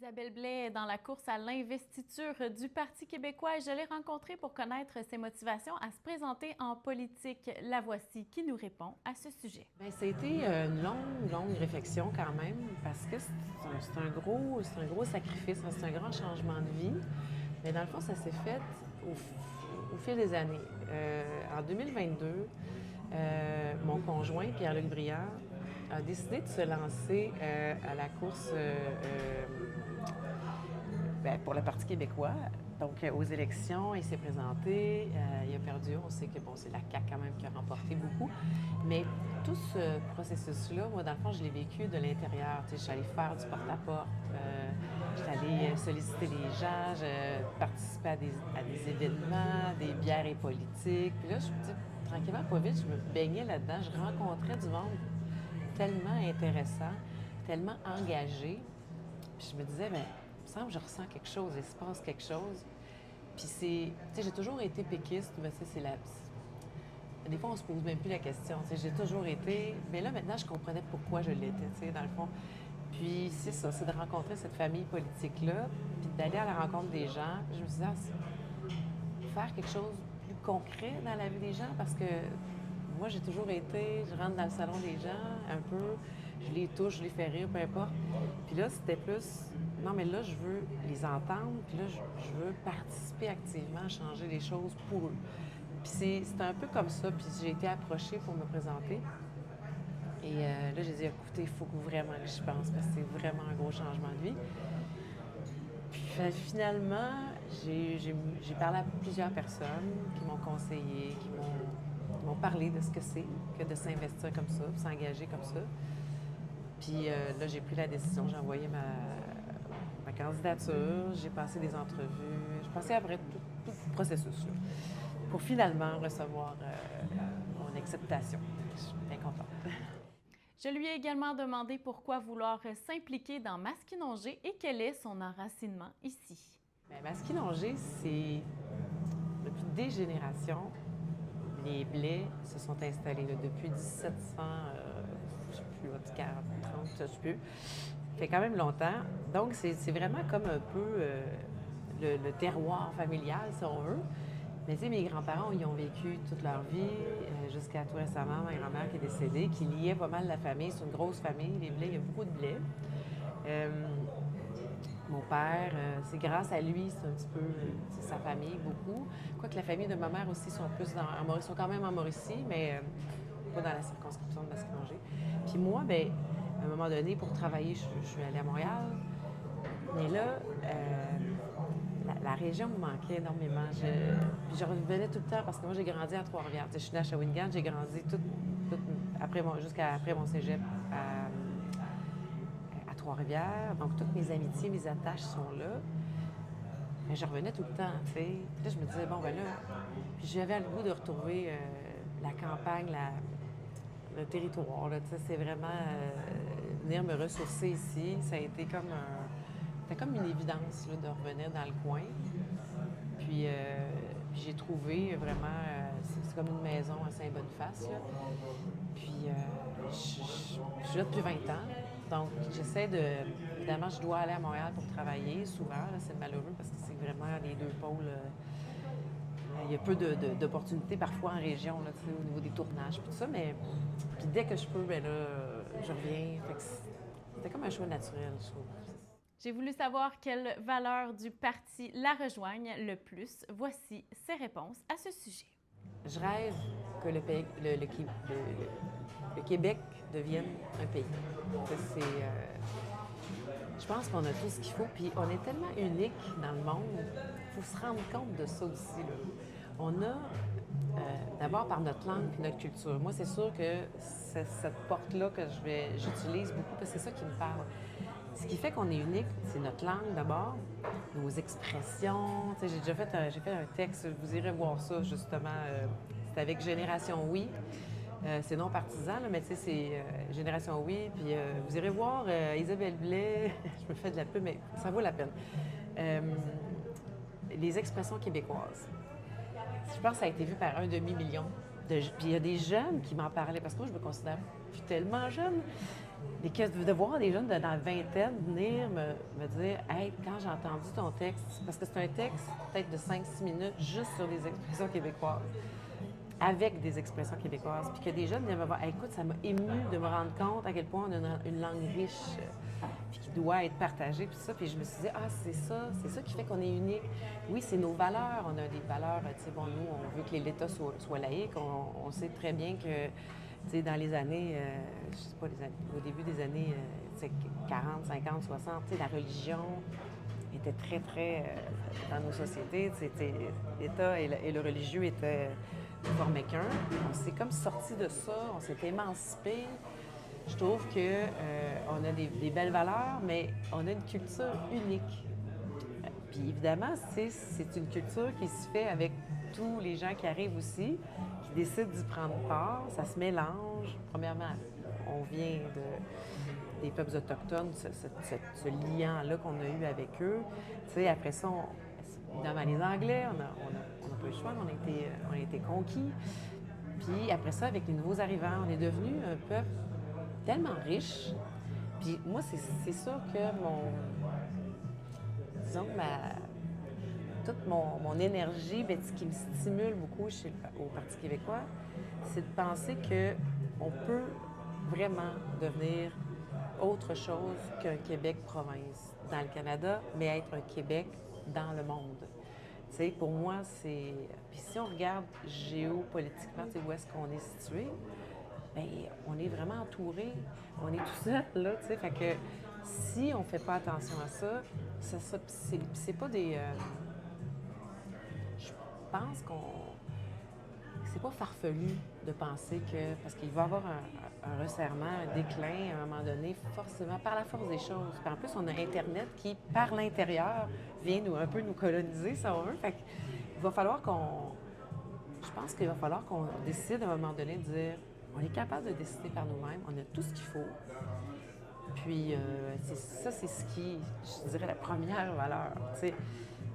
Isabelle Blais est dans la course à l'investiture du Parti québécois et je l'ai rencontrée pour connaître ses motivations à se présenter en politique. La voici qui nous répond à ce sujet. Bien, ça a été une longue réflexion quand même, parce que c'est un gros sacrifice, c'est un grand changement de vie. Mais dans le fond, ça s'est fait au fil des années. En 2022, mon conjoint, Pierre-Luc Briard, a décidé de se lancer à la course pour le Parti québécois. Donc, aux élections, il s'est présenté, il a perdu. On sait que c'est la CAQ quand même qui a remporté beaucoup. Mais tout ce processus-là, moi, dans le fond, je l'ai vécu de l'intérieur. Tu sais, je suis allée faire du porte-à-porte, je suis allée solliciter les gens, je participais à des événements, des bières et politiques. Puis là, tranquillement, pas vite, je me baignais là-dedans. Je rencontrais du monde tellement intéressant, tellement engagé. Puis je me disais, bien, il me semble que je ressens quelque chose, il se passe quelque chose. Puis tu sais, j'ai toujours été péquiste, mais c'est la. Des fois, on se pose même plus la question. Tu sais, j'ai toujours été. Mais là, maintenant, je comprenais pourquoi je l'étais, tu sais, dans le fond. Puis c'est ça, c'est de rencontrer cette famille politique-là, puis d'aller à la rencontre des gens. Je me suis dit, faire quelque chose de plus concret dans la vie des gens, parce que moi, j'ai toujours été, je rentre dans le salon des gens un peu, je les touche, je les fais rire, peu importe. Puis là, c'était plus, non, mais là, je veux les entendre, puis là, je veux participer activement à changer les choses pour eux. Puis c'est un peu comme ça, puis j'ai été approchée pour me présenter. Et là, j'ai dit, écoutez, il faut vraiment que j'y pense, parce que c'est vraiment un gros changement de vie. Puis finalement, j'ai parlé à plusieurs personnes qui m'ont conseillé, qui m'ont parlé de ce que c'est que de s'investir comme ça, de s'engager comme ça. Puis là, j'ai pris la décision, j'ai envoyé ma candidature, j'ai passé des entrevues, j'ai passé après tout le processus là, pour finalement recevoir mon acceptation. Je suis bien contente. Je lui ai également demandé pourquoi vouloir s'impliquer dans Masquinongé et quel est son enracinement ici. Bien, Masquinongé, c'est depuis des générations, les Blais se sont installés là, depuis 1700, je ne sais plus, 40, 30, je ne sais plus. Ça fait quand même longtemps. Donc, c'est vraiment comme un peu le terroir familial, si on veut. Mais tu sais, mes grands-parents, ils ont vécu toute leur vie, jusqu'à tout récemment, ma grand-mère qui est décédée, qui liait pas mal la famille. C'est une grosse famille, les Blais, il y a beaucoup de Blais. Mon père, c'est grâce à lui, c'est un petit peu sa famille, beaucoup. Quoique la famille de ma mère aussi sont plus en Mauricie, sont quand même en Mauricie, mais pas dans la circonscription de Masquinongé. Puis moi, bien, à un moment donné, pour travailler, je suis allée à Montréal. Mais là, la région me manquait énormément. Puis je revenais tout le temps parce que moi, j'ai grandi à Trois-Rivières. Je suis née à Shawinigan, j'ai grandi jusqu'à après mon cégep à Trois-Rivières. Donc, toutes mes amitiés, mes attaches sont là. Mais je revenais tout le temps, tu sais. Puis là, je me disais, bon, ben là... Puis j'avais le goût de retrouver la campagne, le territoire, là. Tu sais, c'est vraiment venir me ressourcer ici. Ça a été comme C'était comme une évidence, là, de revenir dans le coin. Puis j'ai trouvé vraiment... c'est comme une maison à Saint-Boniface, là. Puis je suis là depuis 20 ans. Donc, j'essaie de... Évidemment, je dois aller à Montréal pour travailler souvent. Là, c'est malheureux parce que c'est vraiment les deux pôles. Il y a peu d'opportunités parfois en région, là, au niveau des tournages puis tout ça. Mais puis dès que je peux, ben là, je reviens. Fait que c'était comme un choix naturel, je trouve. J'ai voulu savoir quelles valeurs du parti la rejoignent le plus. Voici ses réponses à ce sujet. Je rêve que le Québec devienne un pays. Je pense qu'on a tout ce qu'il faut, puis on est tellement unique dans le monde, il faut se rendre compte de ça aussi, là. On a, d'abord par notre langue et notre culture. Moi, c'est sûr que c'est cette porte-là que j'utilise beaucoup, parce que c'est ça qui me parle. Ce qui fait qu'on est unique, c'est notre langue d'abord, nos expressions. Tu sais, j'ai fait un texte, vous irez voir ça justement. C'est avec Génération Oui. C'est non partisan, là, mais tu sais, c'est Génération Oui. Puis vous irez voir Isabelle Blais. Je me fais de la pub, mais ça vaut la peine. Les expressions québécoises. Je pense que ça a été vu par un demi-million. Puis il y a des jeunes qui m'en parlaient, parce que moi, je me considère plus tellement jeune. Et que de voir des jeunes dans la vingtaine venir me dire « Hey, quand j'ai entendu ton texte, parce que c'est un texte peut-être de 5-6 minutes juste sur des expressions québécoises, avec des expressions québécoises, puis que des jeunes viennent me voir, hey, écoute, ça m'a ému de me rendre compte à quel point on a une langue riche, puis qui doit être partagée, puis ça, puis je me suis dit, ah, c'est ça qui fait qu'on est unique. Oui, c'est nos valeurs, on a des valeurs, tu sais, bon, nous, on veut que l'État soit laïque, on sait très bien que, tu sais, dans les années, je sais pas, au début des années 40, 50, 60, tu sais, la religion était très, très, dans nos sociétés, c'était l'État et le religieux étaient ne formaient qu'un. On s'est comme sorti de ça, on s'est émancipé. Je trouve que on a des belles valeurs, mais on a une culture unique. Puis évidemment, c'est une culture qui se fait avec tous les gens qui arrivent aussi, qui décident d'y prendre part. Ça se mélange. Premièrement, on vient des peuples autochtones, ce lien-là qu'on a eu avec eux. Tu sais, après ça, évidemment, les Anglais, on n'a pas eu le choix, on a été conquis. Puis après ça, avec les nouveaux arrivants, on est devenu un peuple tellement riche. Puis moi, c'est sûr que disons, toute mon énergie, bien, ce qui me stimule beaucoup au Parti québécois, c'est de penser qu'on peut vraiment devenir autre chose qu'un Québec province dans le Canada, mais être un Québec dans le monde. Tu sais, pour moi, c'est... Puis si on regarde géopolitiquement, tu sais, où est-ce qu'on est situé, bien, on est vraiment entouré, on est tout seul, là, tu sais. Fait que si on ne fait pas attention à ça, c'est pas des... je pense qu'on... C'est pas farfelu de penser que... Parce qu'il va y avoir un resserrement, un déclin à un moment donné, forcément, par la force des choses. Puis en plus, on a Internet qui, par l'intérieur, vient un peu nous coloniser, si on veut. Fait qu'il va falloir qu'on... Je pense qu'il va falloir qu'on décide à un moment donné de dire on est capable de décider par nous-mêmes, on a tout ce qu'il faut. Puis c'est ce qui, je dirais, la première valeur. T'sais.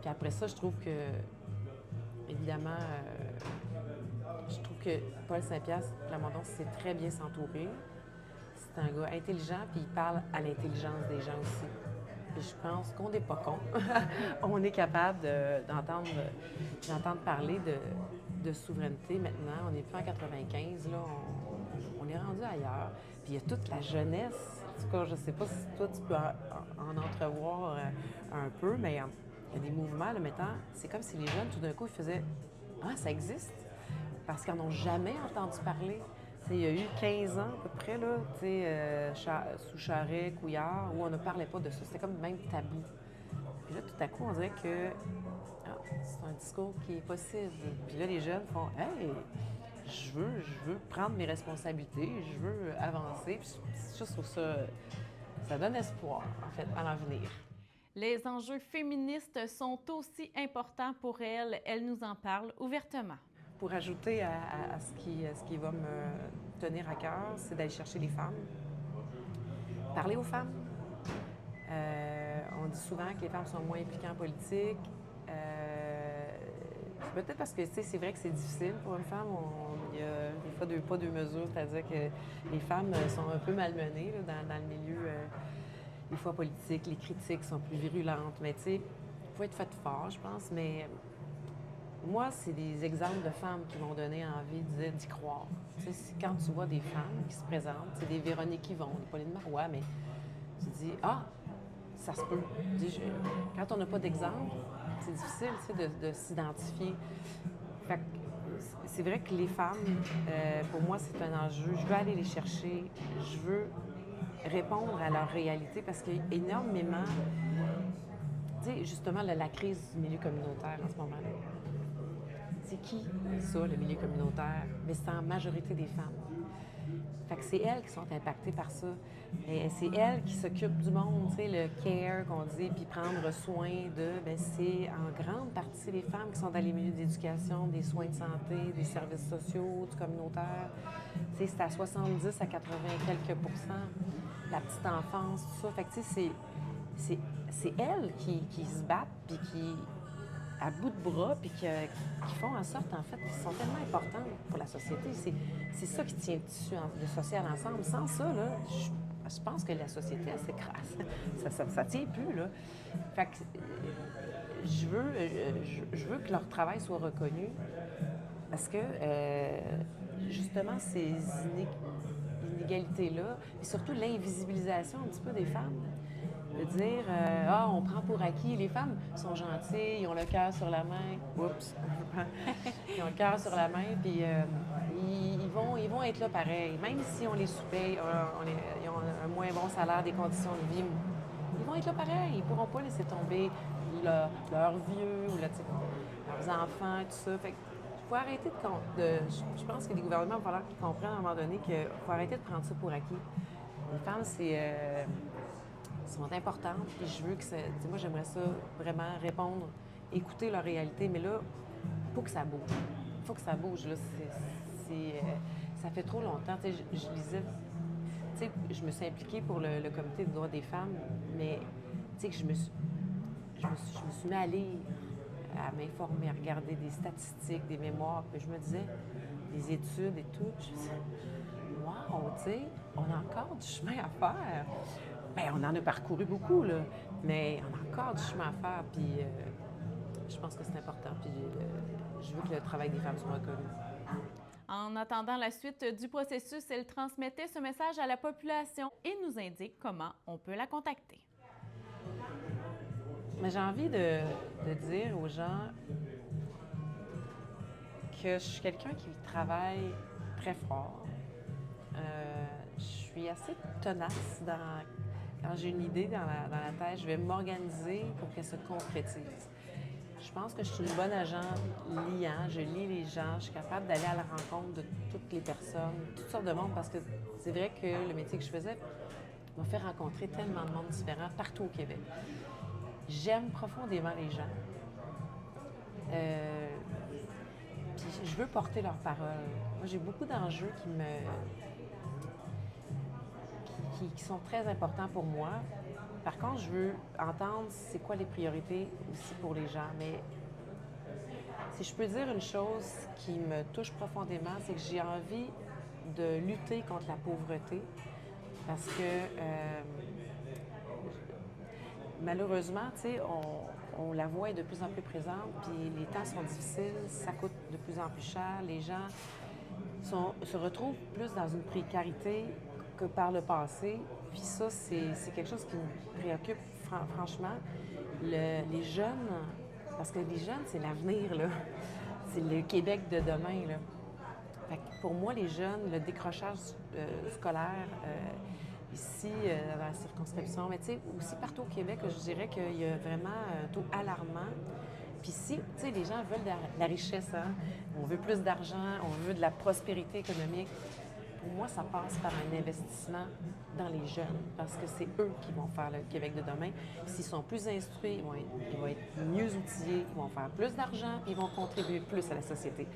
Puis après ça, je trouve que, évidemment, je trouve que Paul Saint-Pierre Plamondon sait très bien s'entourer. C'est un gars intelligent, puis il parle à l'intelligence des gens aussi. Puis je pense qu'on n'est pas con. On est capable d'entendre parler de souveraineté maintenant. On n'est plus en 95, là, on est rendu ailleurs. Puis il y a toute la jeunesse. En tout cas, je ne sais pas si toi, tu peux en entrevoir un peu, mais il y a des mouvements, là, maintenant, c'est comme si les jeunes, tout d'un coup, ils faisaient « Ah, ça existe! » Parce qu'ils n'en ont jamais entendu parler. T'sais, il y a eu 15 ans à peu près, là, sous Charest, Couillard, où on ne parlait pas de ça. C'était comme même tabou. Puis là, tout à coup, on dirait que c'est un discours qui est possible. Puis là, les jeunes font « Hey, je veux prendre mes responsabilités, je veux avancer. » Puis je trouve ça donne espoir, en fait, à l'avenir. Les enjeux féministes sont aussi importants pour elle. Elle nous en parle ouvertement. Pour ajouter à ce qui va me tenir à cœur, c'est d'aller chercher les femmes. Parler aux femmes. On dit souvent que les femmes sont moins impliquées en politique. Peut-être parce que c'est vrai que c'est difficile pour une femme. Il y a des fois deux pas, deux mesures, c'est-à-dire que les femmes sont un peu malmenées là, dans le milieu, des fois politique. Les critiques sont plus virulentes. Mais tu sais, il faut être fait fort, je pense. Mais moi, c'est des exemples de femmes qui m'ont donné envie d'y croire. Tu sais, quand tu vois des femmes qui se présentent, c'est des Véronique Yvon, des Pauline Marois, mais tu dis « Ah, ça se peut. » Quand on n'a pas d'exemple, c'est difficile, tu sais, de s'identifier. Fait que c'est vrai que les femmes, pour moi, c'est un enjeu. Je veux aller les chercher. Je veux répondre à leur réalité parce qu'il y a énormément... Tu sais, justement, la crise du milieu communautaire en ce moment-là. C'est qui, ça, le milieu communautaire? Mais c'est en majorité des femmes. Fait que c'est elles qui sont impactées par ça. Et c'est elles qui s'occupent du monde, tu sais, le care qu'on dit, puis prendre soin de, bien, c'est en grande partie les femmes qui sont dans les milieux d'éducation, des soins de santé, des services sociaux, du communautaire. Tu sais, c'est à 70 à 80 quelques pourcents, la petite enfance, tout ça. Fait que, tu sais, c'est elles qui se battent, puis qui à bout de bras, puis qui font en sorte, en fait, qu'ils sont tellement importantes pour la société. C'est ça qui tient le tissu de social ensemble. Sans ça, là, je pense que la société, elle s'écrase. Ça tient plus, là. Fait que je veux que leur travail soit reconnu parce que, justement, ces inégalités-là, et surtout l'invisibilisation un petit peu des femmes, de dire on prend pour acquis, les femmes sont gentilles, ils ont le cœur sur la main, oups, ils ont le cœur sur la main, puis ils vont être là pareil, même si on les sous-paye, ils ont un moins bon salaire, des conditions de vie, ils vont être là pareil, ils ne pourront pas laisser tomber leurs vieux ou leurs enfants, tout ça. Fait il faut arrêter je pense que les gouvernements vont falloir qu'ils comprennent à un moment donné qu'il faut arrêter de prendre ça pour acquis. Les femmes, sont importantes, puis je veux que ça... Moi, j'aimerais ça vraiment répondre, écouter leur réalité, mais là, il faut que ça bouge. Il faut que ça bouge, là. Ça fait trop longtemps. Je lisais... je me suis impliquée pour le Comité des droits des femmes, mais que je me suis mis à lire, à m'informer, à regarder des statistiques, des mémoires, puis je me disais, des études et tout, je me disais, wow, on a encore du chemin à faire. Bien, on en a parcouru beaucoup, là, mais on a encore du chemin à faire, puis je pense que c'est important, puis je veux que le travail des femmes soit reconnu. En attendant la suite du processus, elle transmettait ce message à la population et nous indique comment on peut la contacter. Mais j'ai envie de dire aux gens que je suis quelqu'un qui travaille très fort. Je suis assez tenace quand j'ai une idée dans la tête, je vais m'organiser pour qu'elle se concrétise. Je pense que je suis une bonne agente liant, je lis les gens, je suis capable d'aller à la rencontre de toutes les personnes, toutes sortes de monde, parce que c'est vrai que le métier que je faisais m'a fait rencontrer tellement de monde différent partout au Québec. J'aime profondément les gens. Puis je veux porter leur parole. Moi, j'ai beaucoup d'enjeux qui sont très importants pour moi. Par contre, je veux entendre c'est quoi les priorités aussi pour les gens. Mais si je peux dire une chose qui me touche profondément, c'est que j'ai envie de lutter contre la pauvreté parce que malheureusement, tu sais, on la voit est de plus en plus présente, puis les temps sont difficiles, ça coûte de plus en plus cher, les gens se retrouvent plus dans une précarité que par le passé. Puis ça, c'est quelque chose qui me préoccupe franchement. Les jeunes, parce que les jeunes, c'est l'avenir, là. C'est le Québec de demain, là. Fait que pour moi, les jeunes, le décrochage scolaire, ici, dans la circonscription, mais tu sais, aussi partout au Québec, je dirais qu'il y a vraiment un taux alarmant. Puis si, tu sais, les gens veulent de la richesse, hein? On veut plus d'argent, on veut de la prospérité économique. Pour moi, ça passe par un investissement dans les jeunes, parce que c'est eux qui vont faire le Québec de demain. S'ils sont plus instruits, ils vont être mieux outillés, ils vont faire plus d'argent, puis ils vont contribuer plus à la société.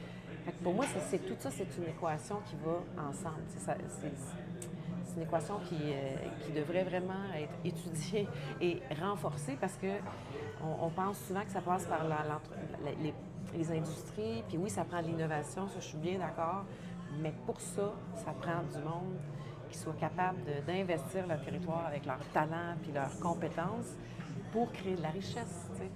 Fait que pour moi, tout ça, c'est une équation qui va ensemble. C'est une équation qui devrait vraiment être étudiée et renforcée, parce que on pense souvent que ça passe par les industries, puis oui, ça prend de l'innovation, ça, je suis bien d'accord. Mais pour ça, ça prend du monde qui soit capable d'investir leur territoire avec leurs talents puis leurs compétences pour créer de la richesse, tu sais.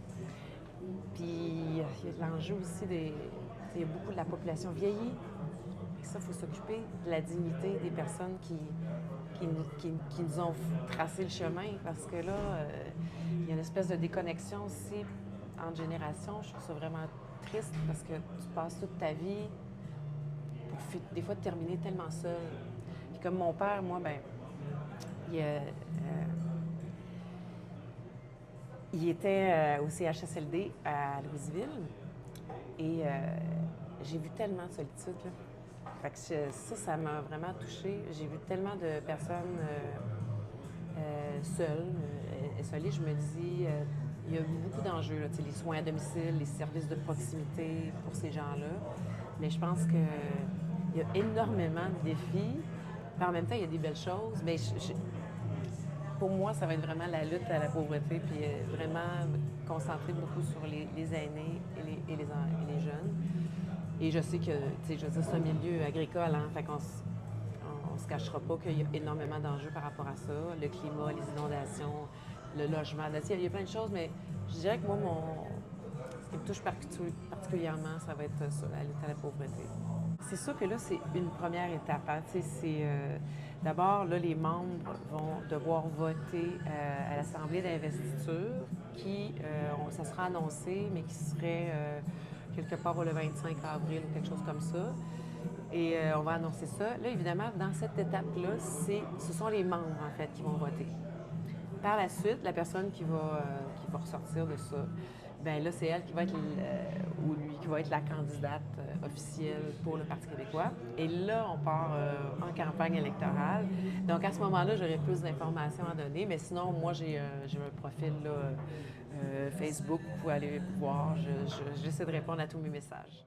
Puis il y a l'enjeu aussi il y a beaucoup de la population vieillie. Et ça, il faut s'occuper de la dignité des personnes qui nous ont tracé le chemin, parce que là, il y a une espèce de déconnexion aussi entre générations. Je trouve ça vraiment triste, parce que tu passes toute ta vie des fois de terminer tellement seul. Puis comme mon père, moi, il était au CHSLD à Louisville, et j'ai vu tellement de solitude, là. Fait que ça m'a vraiment touchée. J'ai vu tellement de personnes seules, isolées. Je me dis, il y a beaucoup d'enjeux, là, les soins à domicile, les services de proximité pour ces gens-là. Mais je pense qu'il y a énormément de défis. Puis en même temps, il y a des belles choses. Mais pour moi, ça va être vraiment la lutte à la pauvreté, puis vraiment me concentrer beaucoup sur les aînés et les jeunes. Et je sais que, tu sais, je veux dire, c'est un milieu agricole, hein, fait qu'on se cachera pas qu'il y a énormément d'enjeux par rapport à ça. Le climat, les inondations, le logement. Là, il y a plein de choses, mais je dirais que moi, ce qui me touche particulièrement, ça va être ça, la lutte à la pauvreté. C'est sûr que là, c'est une première étape. Hein. D'abord, là, les membres vont devoir voter à l'Assemblée d'investiture qui, ça sera annoncé, mais qui serait quelque part le 25 avril ou quelque chose comme ça. Et on va annoncer ça. Là, évidemment, dans cette étape-là, ce sont les membres, en fait, qui vont voter. Par la suite, la personne qui va ressortir de ça, bien là, c'est elle qui va être, ou lui, qui va être la candidate officielle pour le Parti québécois. Et là, on part en campagne électorale. Donc, à ce moment-là, j'aurai plus d'informations à donner. Mais sinon, moi, j'ai un profil là, Facebook, vous pouvez aller voir. J'essaie de répondre à tous mes messages.